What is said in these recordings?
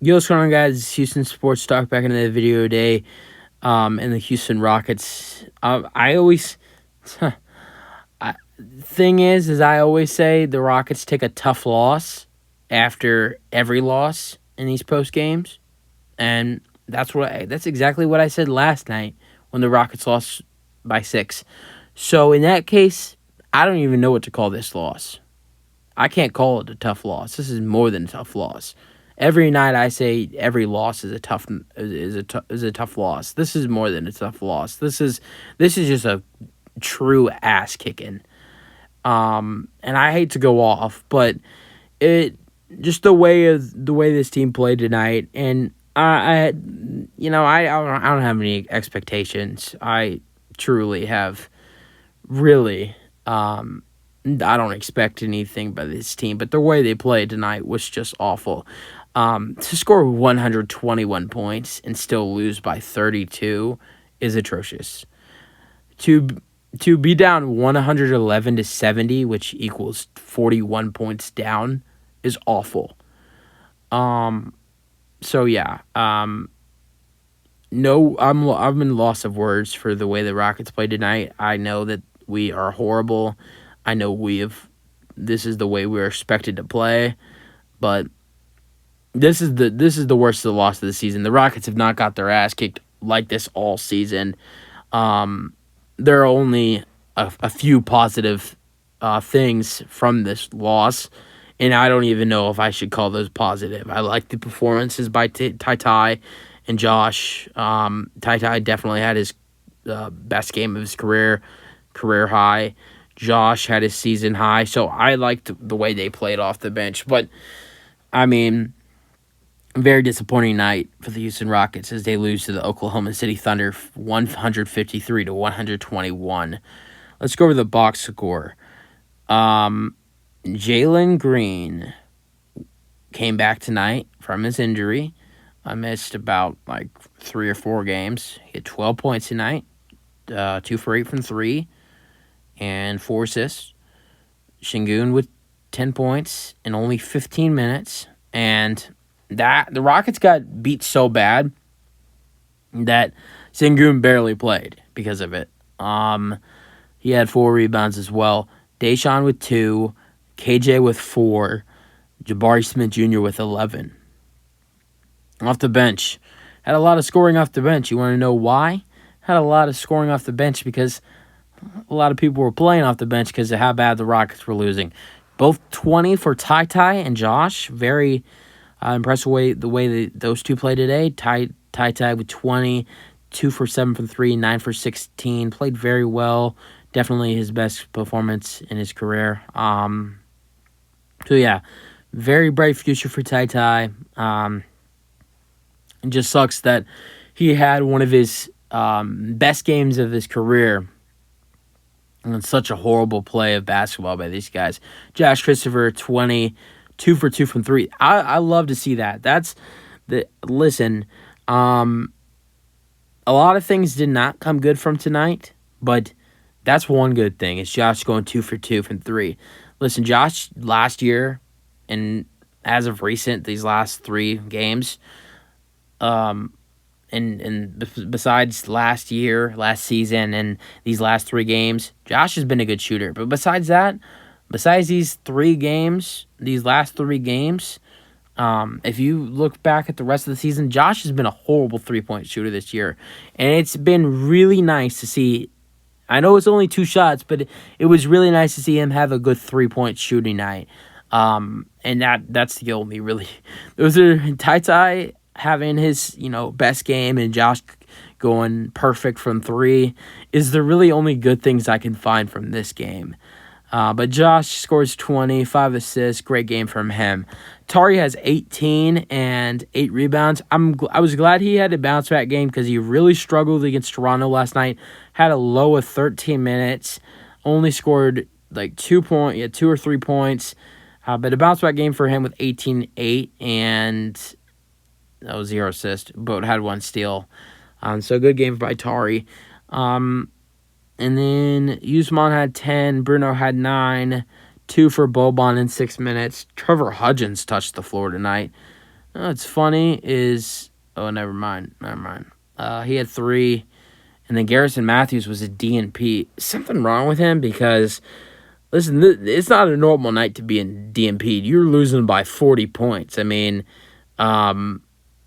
Yo, what's going on, guys? It's Houston Sports Talk back into the video today. And the Houston Rockets. I always, I, thing is I always say the Rockets take a tough loss after every loss in these post games, and that's exactly what I said last night when the Rockets lost by 6. So in that case, I don't even know what to call this loss. I can't call it a tough loss. This is more than a tough loss. Every night I say every loss is a tough loss. This is more than a tough loss. This is just a true ass kicking. And I hate to go off, but it just the way this team played tonight, and I don't have any expectations. I truly have really I don't expect anything by this team, but the way they played tonight was just awful. To score 121 points and still lose by 32 is atrocious. To to be down 111-70, which equals 41 points down, is awful. So yeah. No, I'm in loss of words for the way the Rockets played tonight. I know that we are horrible. I know this is the way we're expected to play, but this is the worst of the loss of the season. The Rockets have not got their ass kicked like this all season. There are only a few positive things from this loss, and I don't even know if I should call those positive. I like the performances by Ty and Josh. Ty definitely had his best game of his career high. Josh had his season high, so I liked the way they played off the bench. But, I mean, very disappointing night for the Houston Rockets as they lose to the Oklahoma City Thunder 153-121. Let's go over the box score. Jalen Green came back tonight from his injury. I missed about 3 or 4 games. He had 12 points tonight, 2 for 8 from 3, and 4 assists. Şengün with 10 points in only 15 minutes, and the Rockets got beat so bad that Şengün barely played because of it. He had 4 rebounds as well. Deshaun with 2, KJ with 4, Jabari Smith Jr. with 11. Off the bench. Had a lot of scoring off the bench. You want to know why? Had a lot of scoring off the bench because a lot of people were playing off the bench because of how bad the Rockets were losing. Both 20 for Ty and Josh. Very impressed with the way those two played today. Ty with 20, 2 for 7 from 3, 9 for 16. Played very well. Definitely his best performance in his career. So yeah, very bright future for Ty. It just sucks that he had one of his best games of his career. And it's such a horrible play of basketball by these guys. Josh Christopher, 20, 2 for 2 from 3. I love to see that. Listen, a lot of things did not come good from tonight, but that's one good thing. It's Josh going 2 for 2 from 3. Listen, Josh last year, and as of recent, these last 3 games, and besides last season, and these last 3 games, Josh has been a good shooter. But besides these last 3 games, if you look back at the rest of the season, Josh has been a horrible 3-point shooter this year. And it's been really nice to see. I know it's only 2 shots, but it was really nice to see him have a good 3-point shooting night. And that's the only really. Those are Ty having his best game, and Josh going perfect from 3 is the really only good things I can find from this game. But Josh scores 20, 5 assists, great game from him. Tari has 18 and 8 rebounds. I was glad he had a bounce back game because he really struggled against Toronto last night. Had a low of 13 minutes, only scored 2 or 3 points. But a bounce back game for him with 18, 8, and 0 assists, but had 1 steal. So good game by Tari. And then Usman had 10, Bruno had 9, 2 for Boban in 6 minutes. Trevor Hudgens touched the floor tonight. What's funny is, never mind. He had 3, and then Garrison Matthews was a DNP. Something wrong with him because, listen, it's not a normal night to be in DNP. You're losing by 40 points. I mean,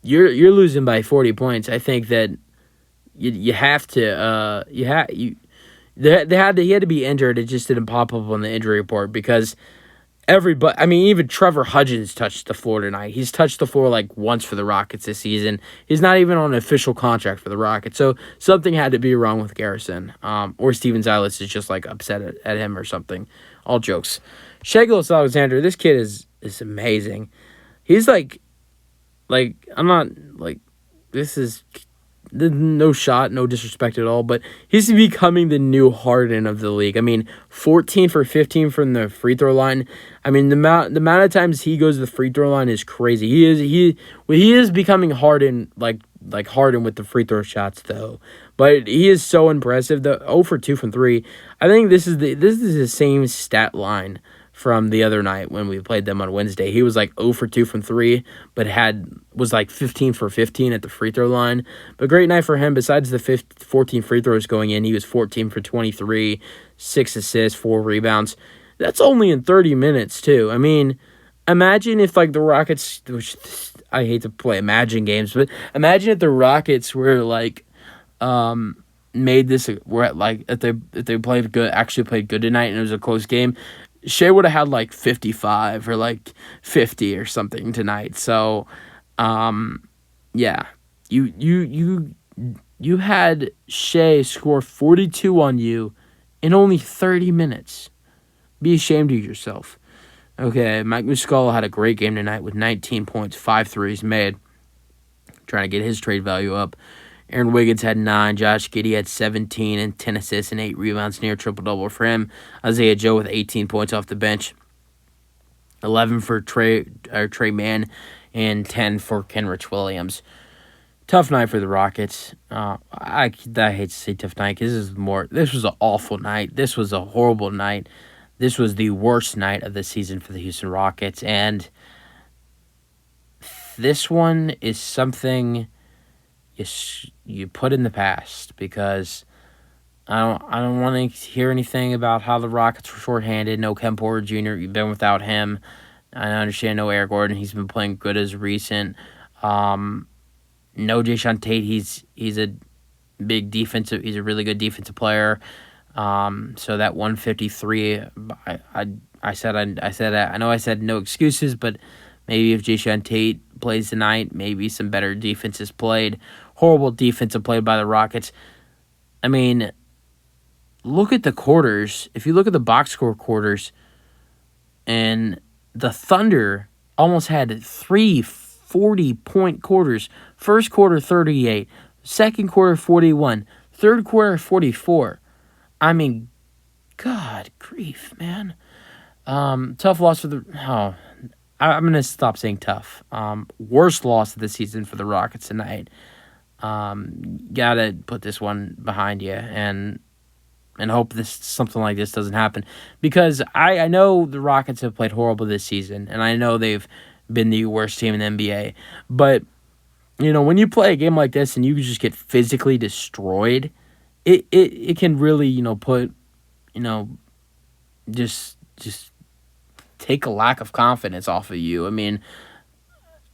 you're losing by 40 points. I think that you have to he had to be injured. It just didn't pop up on the injury report because everybody, I mean, even Trevor Hudgens touched the floor tonight. He's touched the floor like once for the Rockets this season. He's not even on an official contract for the Rockets. So something had to be wrong with Garrison. Or Steven Silas is just like upset at him or something. All jokes. Shai Gilgeous-Alexander, this kid is amazing. He's I'm not like, this is no shot, no disrespect at all, but he's becoming the new Harden of the league. I mean, 14 for 15 from the free throw line. I mean, the amount of times he goes to the free throw line is crazy. He is becoming Harden, like Harden with the free throw shots though. But he is so impressive. The 0 for 2 from 3. I think this is the same stat line from the other night when we played them on Wednesday. He was like 0 for 2 from 3, but was like 15 for 15 at the free throw line. But great night for him. Besides the 14 free throws going in, he was 14 for 23, 6 assists, 4 rebounds. That's only in 30 minutes, too. I mean, imagine if, like, the Rockets, which I hate to play imagine games, but imagine if the Rockets were, like, made this, were at, like, if they played good, actually played good tonight and it was a close game, Shai would have had like 55 or like 50 or something tonight. So, yeah, you had Shai score 42 on you in only 30 minutes. Be ashamed of yourself. Okay, Mike Muscala had a great game tonight with 19 points, 5 threes made, trying to get his trade value up. Aaron Wiggins had 9. Josh Giddey had 17 and 10 assists and 8 rebounds, near triple-double for him. Isaiah Joe with 18 points off the bench. 11 for Trey Mann and 10 for Kenrich Williams. Tough night for the Rockets. I hate to say tough night because this was an awful night. This was a horrible night. This was the worst night of the season for the Houston Rockets. And this one is something you put in the past because I don't want to hear anything about how the Rockets were shorthanded. No Kemp Porter Jr. You've been without him. I understand no Eric Gordon. He's been playing good as recent. No Jae'Sean Tate. He's a big defensive. He's a really good defensive player. So that 153. I know I said no excuses, but maybe if Jae'Sean Tate plays tonight, maybe some better defense is played. Horrible defensive play by the Rockets. I mean, look at the quarters. If you look at the box score quarters, and the Thunder almost had 3 40-point quarters. First quarter, 38. Second quarter, 41. Third quarter, 44. I mean, God grief, man. Tough loss for the... Oh, I'm going to stop saying tough. Worst loss of the season for the Rockets tonight. Gotta put this one behind you and hope something like this doesn't happen. Because I know the Rockets have played horrible this season, and I know they've been the worst team in the NBA. But, when you play a game like this and you just get physically destroyed, it can really, put, just take a lack of confidence off of you. I mean,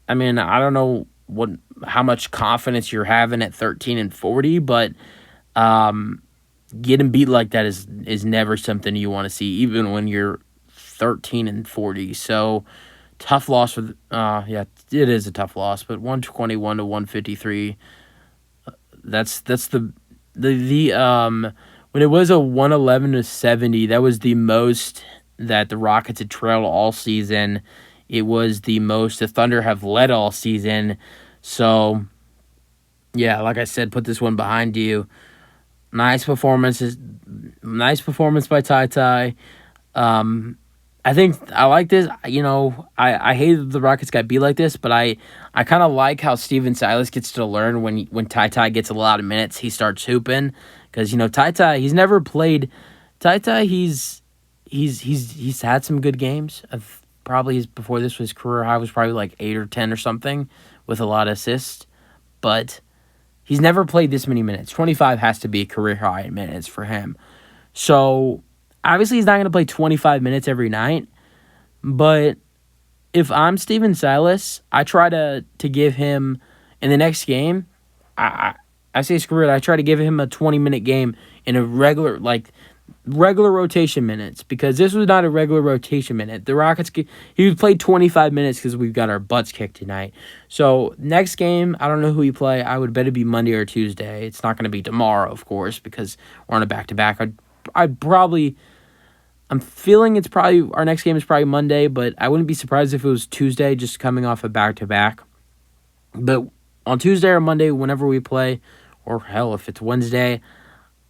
I don't know how much confidence you're having at 13 and 40, but getting beat like that is never something you want to see, even when you're 13 and 40. So tough loss for it is a tough loss, but 121 to 153. That's the when it was a 111 to 70, that was the most that the Rockets had trailed all season. It was the most the Thunder have led all season. So, yeah, like I said, put this one behind you. Nice performance by Ty Ty. I think I like this. I hate that the Rockets got beat like this, but I kind of like how Steven Silas gets to learn when Ty Ty gets a lot of minutes, he starts hooping. Because Ty Ty, he's never played. Ty Ty, he's had some good games. probably before this was career high was probably like 8 or 10 or something with a lot of assists. But he's never played this many minutes. 25 has to be career high in minutes for him. So obviously he's not going to play 25 minutes every night. But if I'm Steven Silas, I try to give him in the next game. I say his career. I try to give him a 20-minute game in a regular rotation minutes, because this was not a regular rotation minute. The Rockets, he would play 25 minutes because we've got our butts kicked tonight. So next game, I don't know who you play. I would bet it'd be Monday or Tuesday. It's not going to be tomorrow, of course, because we're on a back-to-back. I'm feeling it's probably, our next game is probably Monday, but I wouldn't be surprised if it was Tuesday, just coming off a back-to-back. But on Tuesday or Monday, whenever we play, or hell, if it's Wednesday,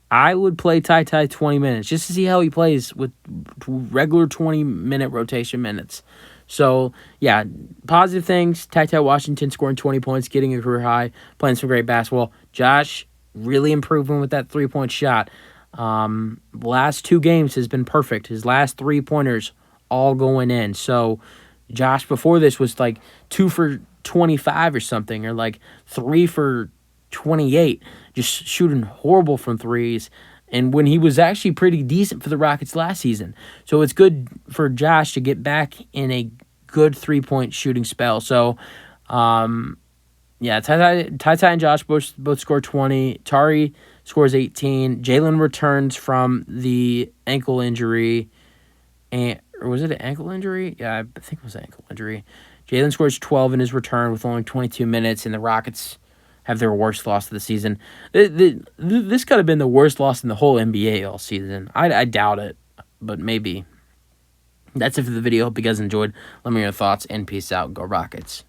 I would play Ty 20 minutes just to see how he plays with regular 20-minute rotation minutes. So, yeah, positive things. Ty Washington scoring 20 points, getting a career high, playing some great basketball. Josh really improving with that three-point shot. Last 2 games has been perfect. His last 3-pointers all going in. So, Josh before this was like 2 for 25 or something, or like 3 for 28, just shooting horrible from threes, and when he was actually pretty decent for the Rockets last season. So it's good for Josh to get back in a good 3-point shooting spell. So, yeah, Ty and Josh both scored 20. Tari scores 18. Jalen returns from the ankle injury, or was it an ankle injury? Yeah, I think it was an ankle injury. Jalen scores 12 in his return with only 22 minutes, and the Rockets have their worst loss of the season. This could have been the worst loss in the whole NBA all season. I doubt it, but maybe. That's it for the video. Hope you guys enjoyed. Let me know your thoughts, and peace out. Go Rockets.